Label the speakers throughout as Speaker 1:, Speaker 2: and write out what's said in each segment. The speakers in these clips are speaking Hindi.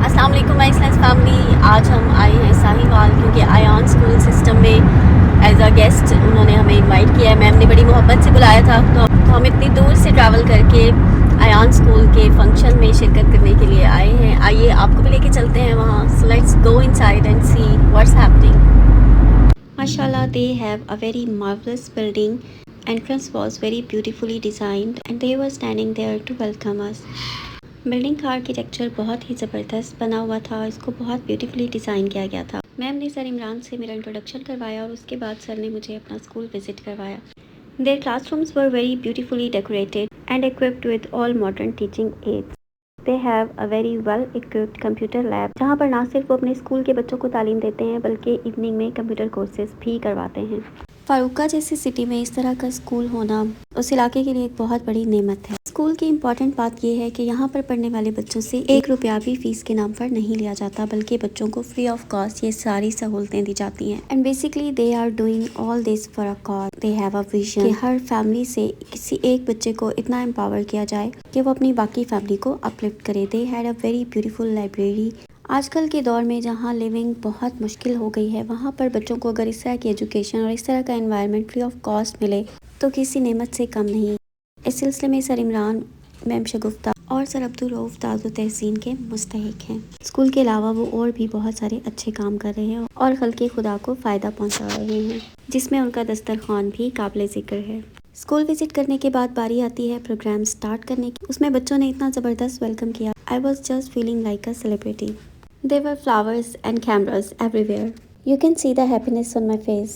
Speaker 1: अस्सलाम वालेकुम माय एक्सलेंस फैमिली। आज हम आए हैं साहिवाल क्योंकि आयान स्कूल सिस्टम में एज अ गेस्ट उन्होंने हमें इनवाइट किया है। मैम ने बड़ी मोहब्बत से बुलाया था, तो हम इतनी दूर से ट्रैवल करके आयान स्कूल के फंक्शन में शिरकत करने के लिए आए हैं। आइए आपको भी लेके चलते हैं वहाँ। So let's go inside and see what's happening. माशाल्लाह, they have a very marvellous building. Entrance was very beautifully designed and they were standing there to welcome us. Building का आर्किटेक्चर बहुत ही ज़बरदस्त बना हुआ था। इसको बहुत ब्यूटीफुली डिज़ाइन किया गया था। मैम ने सर इमरान से मेरा इंट्रोडक्शन करवाया और उसके बाद सर ने मुझे अपना स्कूल विज़िट करवाया। Their classrooms were very beautifully decorated and equipped with all modern teaching aids. They have a very well equipped computer lab, जहाँ पर ना सिर्फ वो अपने स्कूल के बच्चों को तालीम देते हैं बल्कि इवनिंग में कंप्यूटर कोर्सेज भी करवाते हैं। फारूका जैसी सिटी में इस तरह का स्कूल होना उस इलाके के लिए एक बहुत बड़ी नेमत है। स्कूल की इम्पॉर्टेंट बात यह है कि यहाँ पर पढ़ने वाले बच्चों से 1 रुपया भी फीस के नाम पर नहीं लिया जाता, बल्कि बच्चों को फ्री ऑफ कॉस्ट ये सारी सहूलतें दी जाती हैं। And basically they are doing all this for a cause. They have a vision कि हर फैमिली से किसी एक बच्चे को इतना एम्पावर किया जाए कि वो अपनी बाकी फैमिली को अपलिफ्ट करे। They had a very beautiful library. आजकल के दौर में जहाँ लिविंग बहुत मुश्किल हो गई है, वहाँ पर बच्चों को अगर इस तरह की एजुकेशन और इस तरह का एनवायरनमेंट फ्री ऑफ कॉस्ट मिले तो किसी नेमत से कम नहीं। इस सिलसिले में सर इमरान, मैम शगुफ्ता और सर अब्दुल रऊफ ताज़ो तहसीन के मुस्तहिक हैं। स्कूल के अलावा वो और भी बहुत सारे अच्छे काम कर रहे हैं और खल्क़े खुदा को फ़ायदा पहुँचा रहे हैं, जिसमें उनका दस्तरखान भी काबिल ज़िक्र है। स्कूल विजिट करने के बाद बारी आती है प्रोग्राम स्टार्ट करने की। उसमें बच्चों ने इतना ज़बरदस्त वेलकम किया। I was just feeling like a celebrity. There were flowers and cameras everywhere. You can see the happiness on my face.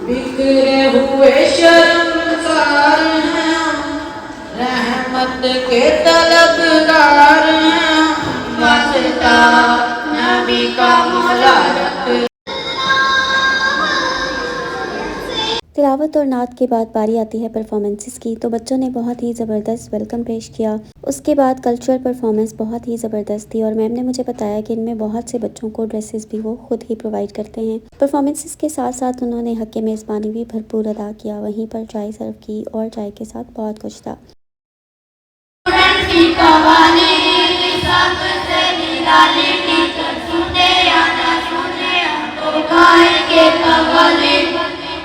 Speaker 2: बिखरे हुए शर्मसार हैं, रहमत के तलबगार हैं, वास्ता नबी का मौला रख।
Speaker 1: तिलावत और नात के बाद बारी आती है परफॉर्मेंसेस की, तो बच्चों ने बहुत ही ज़बरदस्त वेलकम पेश किया। उसके बाद कल्चरल परफॉर्मेंस बहुत ही ज़बरदस्त थी और मैम ने मुझे बताया कि इनमें बहुत से बच्चों को ड्रेसेस भी वो खुद ही प्रोवाइड करते हैं। परफॉर्मेंसेस के साथ साथ उन्होंने हक़ मेज़बानी भी भरपूर अदा किया। वहीं पर चाय सर्व की और चाय के साथ बहुत कुछ था।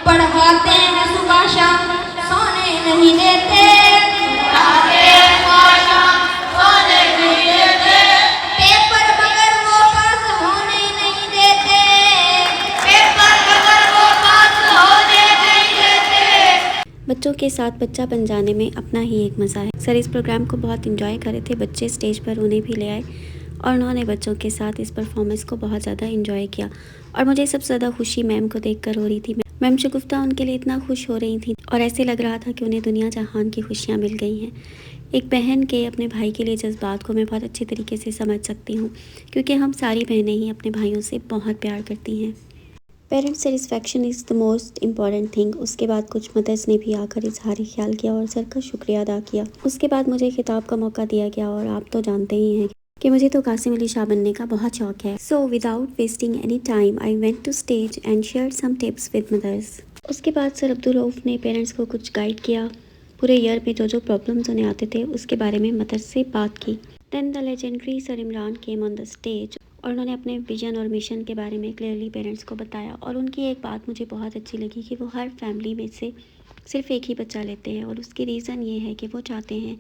Speaker 2: पढ़ाते हैं सुबह शाम, सोने नहीं देते, पेपर बगैर वो पास होने नहीं देते,
Speaker 1: बच्चों के साथ बच्चा बन जाने में अपना ही एक मज़ा है। सर इस प्रोग्राम को बहुत इंजॉय कर रहे थे। बच्चे स्टेज पर उन्हें भी ले आए और उन्होंने बच्चों के साथ इस परफॉर्मेंस को बहुत ज़्यादा इंजॉय किया। और मुझे सबसे ज़्यादा खुशी मैम को देखकर हो रही थी। मैम शगुफ्ता उनके लिए इतना खुश हो रही थी और ऐसे लग रहा था कि उन्हें दुनिया जहान की खुशियाँ मिल गई हैं। एक बहन के अपने भाई के लिए जज्बात को मैं बहुत अच्छे तरीके से समझ सकती हूँ, क्योंकि हम सारी बहनें ही अपने भाइयों से बहुत प्यार करती हैं। Parents satisfaction is the most important thing. उसके बाद कुछ मदर्स ने भी आकर इजहार ख्याल किया और सर का शुक्रिया अदा किया। उसके बाद मुझे खिताब का मौका दिया गया और आप तो जानते ही हैं कि मुझे तो कासिम अली शाह बनने का बहुत शौक है। So without wasting any time I went to stage and share some tips with mothers. उसके बाद सर अब्दुल रऊफ ने पेरेंट्स को कुछ गाइड किया। पूरे ईयर में जो जो प्रॉब्लम्स उन्हें आते थे उसके बारे में मदर्स से बात की। Then the legendary sir Imran came on the stage और उन्होंने अपने विजन और मिशन के बारे में क्लियरली पेरेंट्स को बताया। और उनकी एक बात मुझे बहुत अच्छी लगी कि वो हर फैमिली में से सिर्फ एक ही बच्चा लेते हैं और उसकी रीज़न ये है कि वो चाहते हैं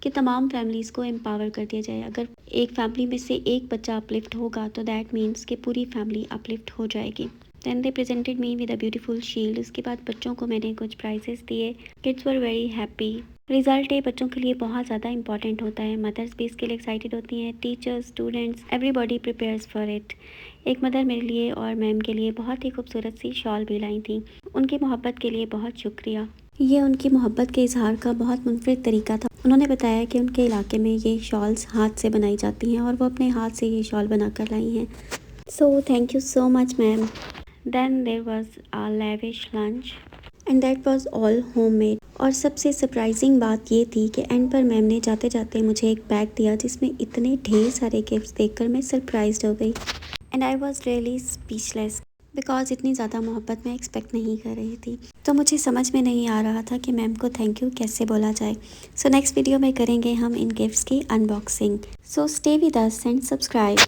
Speaker 1: कि तमाम फैमिलीज़ को एम्पावर कर दिया जाए। अगर एक फैमिली में से एक बच्चा अपलिफ्ट होगा तो दैट मीन्स कि पूरी फैमिली अपलिफ्ट हो जाएगी। Then they presented me with a beautiful shield. उसके बाद बच्चों को मैंने कुछ प्राइजेस दिए। Kids were very happy. Result day बच्चों के लिए बहुत ज़्यादा इंपॉर्टेंट होता है। मदर्स भी इसके लिए एक्साइटेड होती हैं। Teachers, students, everybody prepares for it. एक मदर मेरे लिए और मैम के लिए बहुत ही खूबसूरत सी शॉल भी लाई थी। उनकी मोहब्बत के लिए बहुत शुक्रिया। ये उनकी मोहब्बत के इजहार का बहुत मुनफरिद तरीका था। उन्होंने बताया कि उनके इलाके में ये शॉल्स हाथ से बनाई जाती हैं और वो अपने हाथ से ये शॉल बना कर लाई हैं। So thank you so much ma'am. Then there was a lavish lunch and that was all homemade और सबसे सरप्राइजिंग बात ये थी कि एंड पर मैम ने जाते जाते मुझे एक बैग दिया जिसमें इतने ढेर सारे गिफ्ट्स देखकर मैं सरप्राइज्ड हो गई and I was really speechless because इतनी ज़्यादा मोहब्बत मैं एक्सपेक्ट नहीं कर रही थी। तो मुझे समझ में नहीं आ रहा था कि मैम को थैंक यू कैसे बोला जाए। सो नेक्स्ट वीडियो में करेंगे हम इन गिफ्ट्स की unboxing. So stay with us and subscribe.